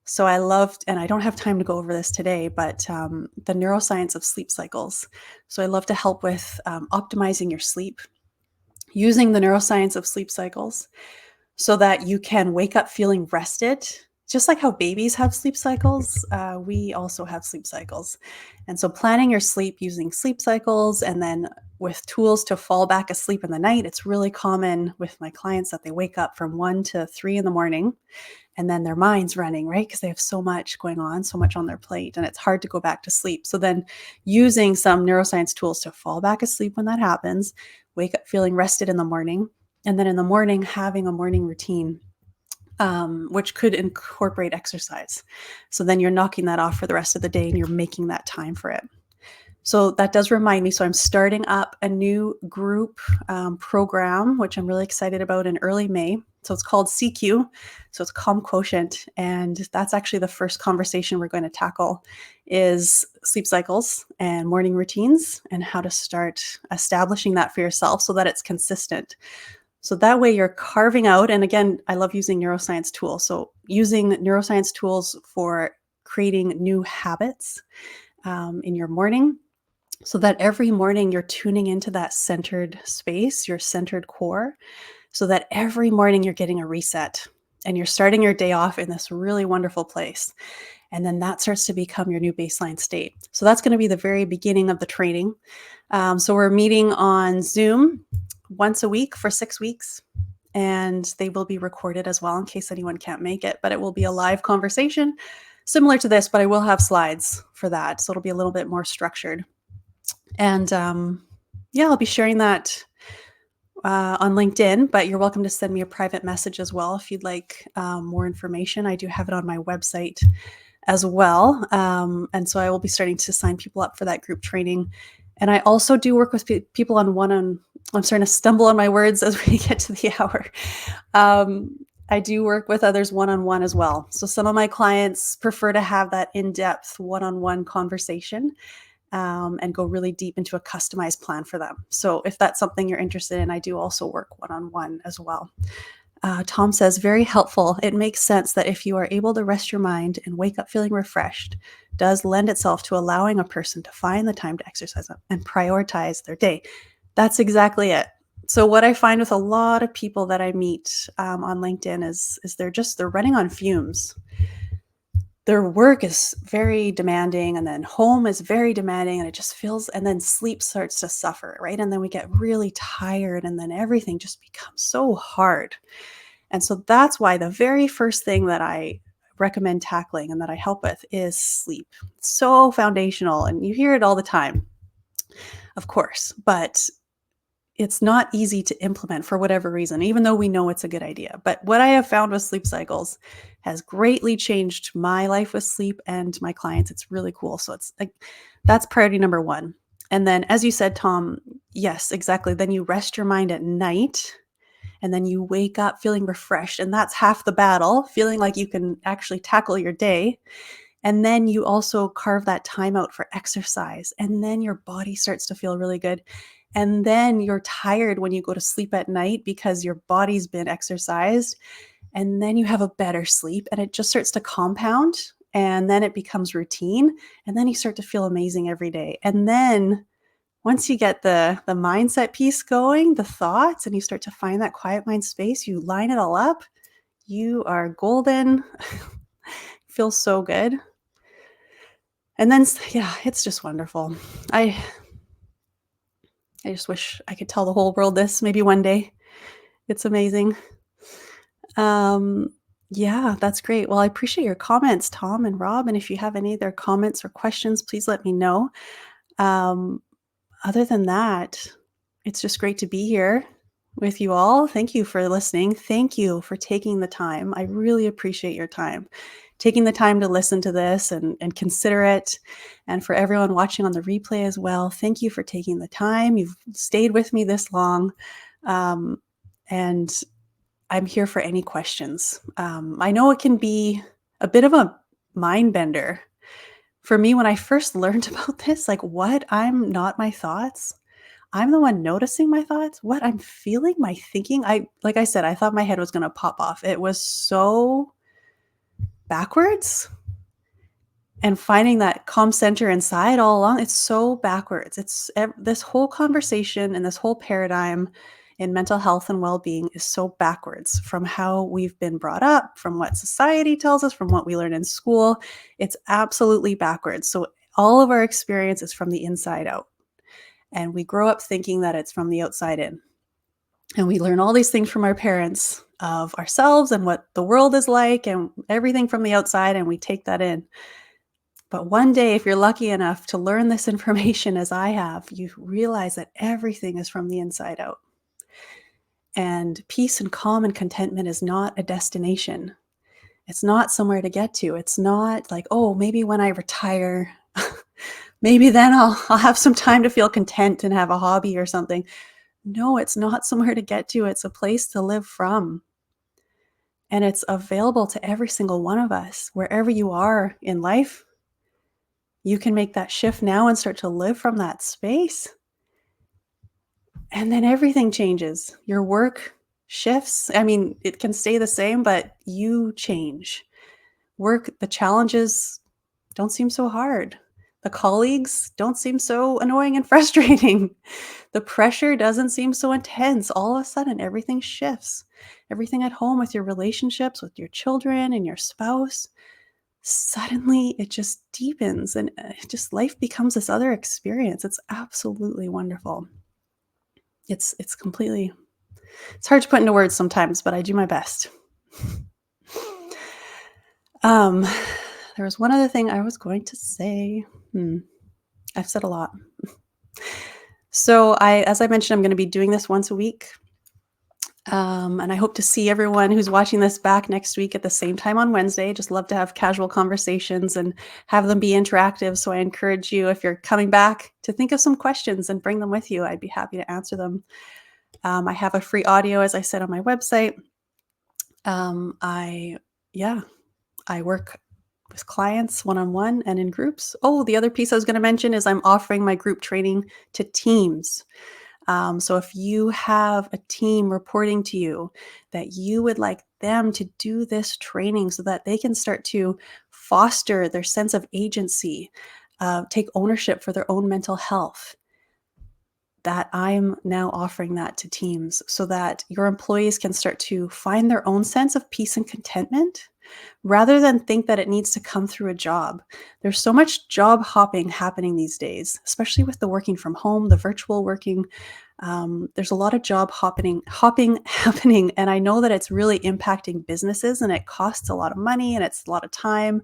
So I loved, and I don't have time to go over this today, but the neuroscience of sleep cycles. So I love to help with optimizing your sleep using the neuroscience of sleep cycles so that you can wake up feeling rested. Just like how babies have sleep cycles, we also have sleep cycles. And so planning your sleep using sleep cycles and then with tools to fall back asleep in the night. It's really common with my clients that they wake up from 1 to 3 in the morning and then their mind's running, right? Because they have so much going on, so much on their plate, and it's hard to go back to sleep. So then using some neuroscience tools to fall back asleep when that happens, wake up feeling rested in the morning, and then in the morning, having a morning routine, which could incorporate exercise. So then you're knocking that off for the rest of the day and you're making that time for it. So that does remind me. So I'm starting up a new group program, which I'm really excited about in early May. So it's called CQ. So it's Calm Quotient. And that's actually the first conversation we're going to tackle is sleep cycles and morning routines and how to start establishing that for yourself so that it's consistent. So that way you're carving out, and again, I love using neuroscience tools. So using neuroscience tools for creating new habits in your morning so that every morning you're tuning into that centered space, your centered core, so that every morning you're getting a reset and you're starting your day off in this really wonderful place. And then that starts to become your new baseline state. So that's going to be the very beginning of the training. So we're meeting on Zoom once a week for 6 weeks. And they will be recorded as well in case anyone can't make it, but it will be a live conversation similar to this, but I will have slides for that. So it'll be a little bit more structured. And yeah, I'll be sharing that on LinkedIn, but you're welcome to send me a private message as well if you'd like more information. I do have it on my website as well. And so I will be starting to sign people up for that group training. And I also do work with people on I'm starting to stumble on my words as we get to the hour. I do work with others one-on-one as well. So some of my clients prefer to have that in-depth one-on-one conversation and go really deep into a customized plan for them. So if that's something you're interested in, I do also work one-on-one as well. Tom says, very helpful. It makes sense that if you are able to rest your mind and wake up feeling refreshed, does lend itself to allowing a person to find the time to exercise and prioritize their day. That's exactly it. So what I find with a lot of people that I meet on LinkedIn is they're running on fumes. Their work is very demanding, and then home is very demanding, and it just feels, and then sleep starts to suffer, right? And then we get really tired, and then everything just becomes so hard. And so that's why the very first thing that I recommend tackling and that I help with is sleep. It's so foundational, and you hear it all the time, of course, but it's not easy to implement for whatever reason, even though we know it's a good idea. But what I have found with sleep cycles has greatly changed my life with sleep and my clients. It's really cool. So it's like, that's priority number one. And then, as you said, Tom, yes, exactly. Then you rest your mind at night and then you wake up feeling refreshed. And that's half the battle, feeling like you can actually tackle your day. And then you also carve that time out for exercise. And then your body starts to feel really good. And then you're tired when you go to sleep at night because your body's been exercised. And then you have a better sleep and it just starts to compound. And then it becomes routine. And then you start to feel amazing every day. And then once you get the mindset piece going, the thoughts, and you start to find that quiet mind space, you line it all up, you are golden. Feels so good. And then, yeah, it's just wonderful. I just wish I could tell the whole world this maybe one day. It's amazing. Yeah, that's great. Well, I appreciate your comments, Tom and Rob. And if you have any other comments or questions, please let me know. Other than that, it's just great to be here. with you all. Thank you for listening. Thank you for taking the time. I really appreciate your time. Taking the time to listen to this and consider it. And for everyone watching on the replay as well, thank you for taking the time. You've stayed with me this long. Um, and I'm here for any questions. I know it can be a bit of a mind bender. For me, when I first learned about this, like, what? I'm not my thoughts. I'm the one noticing my thoughts. What? I'm feeling my thinking. Like I said, I thought my head was going to pop off. It was so backwards. And finding that calm center inside all along, it's so backwards. This whole conversation and this whole paradigm in mental health and well-being is so backwards from how we've been brought up, from what society tells us, from what we learn in school. It's absolutely backwards. So all of our experience is from the inside out. And we grow up thinking that it's from the outside in. And we learn all these things from our parents of ourselves and what the world is like and everything from the outside, and we take that in. But one day, if you're lucky enough to learn this information as I have, you realize that everything is from the inside out. And peace and calm and contentment is not a destination. It's not somewhere to get to. It's not like, oh, maybe when I retire, maybe then I'll have some time to feel content and have a hobby or something. No, it's not somewhere to get to. It's a place to live from. And it's available to every single one of us. Wherever you are in life, you can make that shift now and start to live from that space. And then everything changes. Your work shifts. I mean, it can stay the same, but you change. The challenges don't seem so hard. The colleagues don't seem so annoying and frustrating. The pressure doesn't seem so intense. All of a sudden, everything shifts. Everything at home with your relationships, with your children and your spouse, suddenly it just deepens and just life becomes this other experience. It's absolutely wonderful. It's completely, it's hard to put into words sometimes, but I do my best. There was one other thing I was going to say. I've said a lot. So as I mentioned, I'm going to be doing this once a week. And I hope to see everyone who's watching this back next week at the same time on Wednesday. Just love to have casual conversations and have them be interactive. So I encourage you, if you're coming back, to think of some questions and bring them with you. I'd be happy to answer them. I have a free audio, as I said, on my website. I work with clients one-on-one and in groups. Oh, the other piece I was going to mention is I'm offering my group training to teams. So if you have a team reporting to you that you would like them to do this training so that they can start to foster their sense of agency, take ownership for their own mental health, that I'm now offering that to teams so that your employees can start to find their own sense of peace and contentment rather than think that it needs to come through a job. There's so much job hopping happening these days, especially with the working from home, the virtual working. There's a lot of job hopping happening. And I know that it's really impacting businesses and it costs a lot of money and it's a lot of time.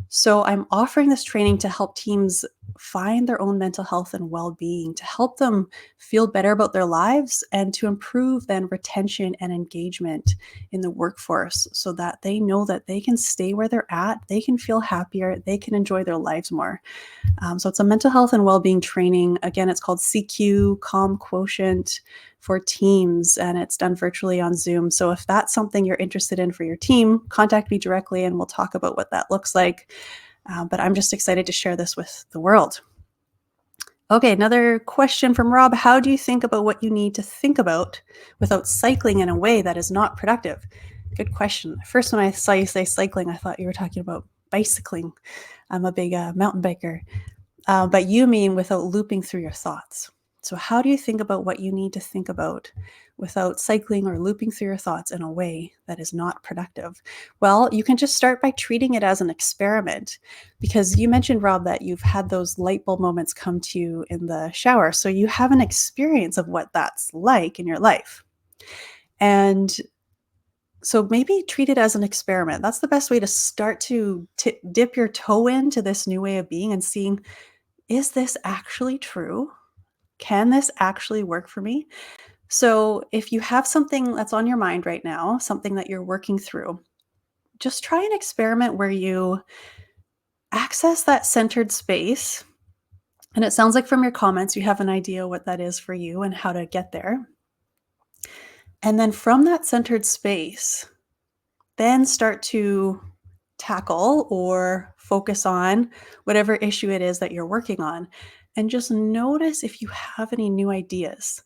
So I'm offering this training to help teams find their own mental health and well-being, to help them feel better about their lives and to improve then retention and engagement in the workforce so that they know that they can stay where they're at, they can feel happier, they can enjoy their lives more. So it's a mental health and well-being training. Again, it's called CQ, Calm Quotient for Teams, and it's done virtually on Zoom. So if that's something you're interested in for your team, contact me directly and we'll talk about what that looks like. But I'm just excited to share this with the world. Okay, another question from Rob. How do you think about what you need to think about without cycling in a way that is not productive? Good question. First, when I saw you say cycling, I thought you were talking about bicycling. I'm a big mountain biker. But you mean without looping through your thoughts. So how do you think about what you need to think about without cycling or looping through your thoughts in a way that is not productive? Well, you can just start by treating it as an experiment, because you mentioned, Rob, that you've had those light bulb moments come to you in the shower. So you have an experience of what that's like in your life. And so maybe treat it as an experiment. That's the best way to start to dip your toe into this new way of being and seeing, is this actually true? Can this actually work for me? So if you have something that's on your mind right now, something that you're working through, just try an experiment where you access that centered space. And it sounds like from your comments, you have an idea what that is for you and how to get there. And then from that centered space, then start to tackle or focus on whatever issue it is that you're working on. And just notice if you have any new ideas.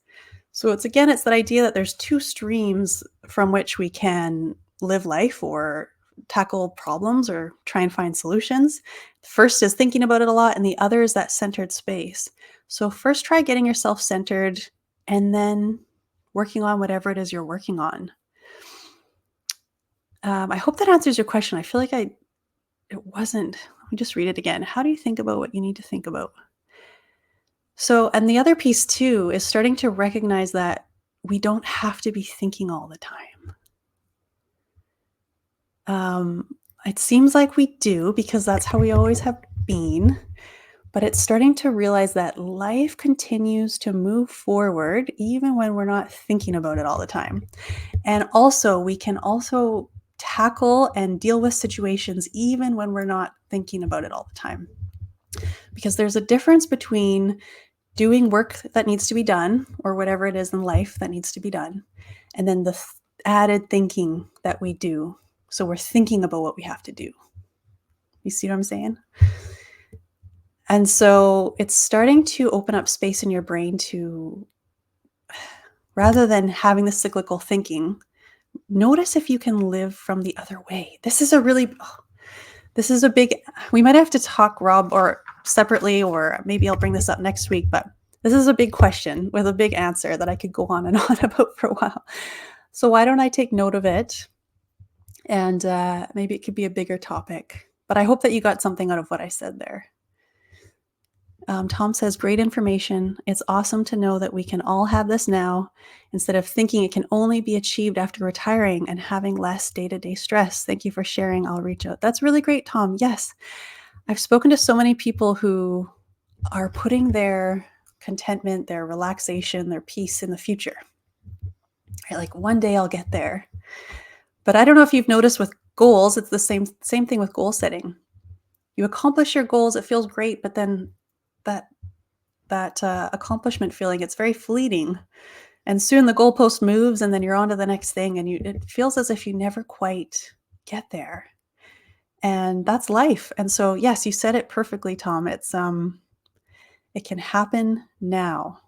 So it's that idea that there's two streams from which we can live life or tackle problems or try and find solutions. The first is thinking about it a lot, and the other is that centered space. So first try getting yourself centered and then working on whatever it is you're working on. I hope that answers your question. I feel like it wasn't. Let me just read it again. How do you think about what you need to think about? So, and the other piece too is starting to recognize that we don't have to be thinking all the time. It seems like we do because that's how we always have been, but it's starting to realize that life continues to move forward even when we're not thinking about it all the time. And also, we can also tackle and deal with situations even when we're not thinking about it all the time. Because there's a difference between doing work that needs to be done or whatever it is in life that needs to be done, and then the added thinking that we do. So we're thinking about what we have to do. You see what I'm saying? And so it's starting to open up space in your brain to, rather than having the cyclical thinking, notice if you can live from the other way. This is a big, we might have to talk, Rob, or separately, or maybe I'll bring this up next week, but this is a big question with a big answer that I could go on and on about for a while. So why don't I take note of it? And maybe it could be a bigger topic. But I hope that you got something out of what I said there. Tom says, great information. It's awesome to know that we can all have this now instead of thinking it can only be achieved after retiring and having less day-to-day stress. Thank you for sharing. I'll reach out. That's really great, Tom. Yes. I've spoken to so many people who are putting their contentment, their relaxation, their peace in the future. Right? Like one day I'll get there. But I don't know if you've noticed with goals, it's the same thing with goal setting. You accomplish your goals, it feels great, but then that accomplishment feeling, it's very fleeting. And soon the goalpost moves and then you're on to the next thing, and it feels as if you never quite get there. And that's life. And so, yes, you said it perfectly, Tom. It can happen now.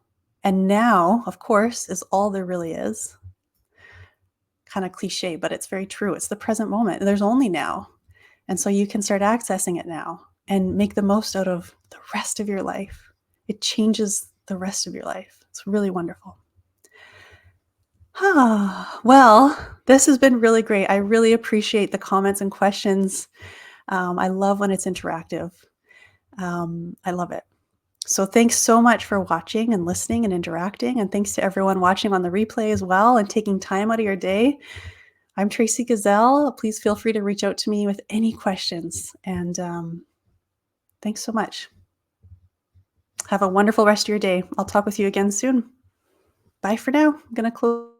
And now, of course, is all there really is. Kind of cliche, but it's very true. It's the present moment. There's only now. And so you can start accessing it now and make the most out of the rest of your life. It changes the rest of your life. It's really wonderful. Well, this has been really great. I really appreciate the comments and questions. I love when it's interactive. I love it. So thanks so much for watching and listening and interacting. And thanks to everyone watching on the replay as well and taking time out of your day. I'm Tracey Gazelle. Please feel free to reach out to me with any questions. And thanks so much. Have a wonderful rest of your day. I'll talk with you again soon. Bye for now. I'm going to close.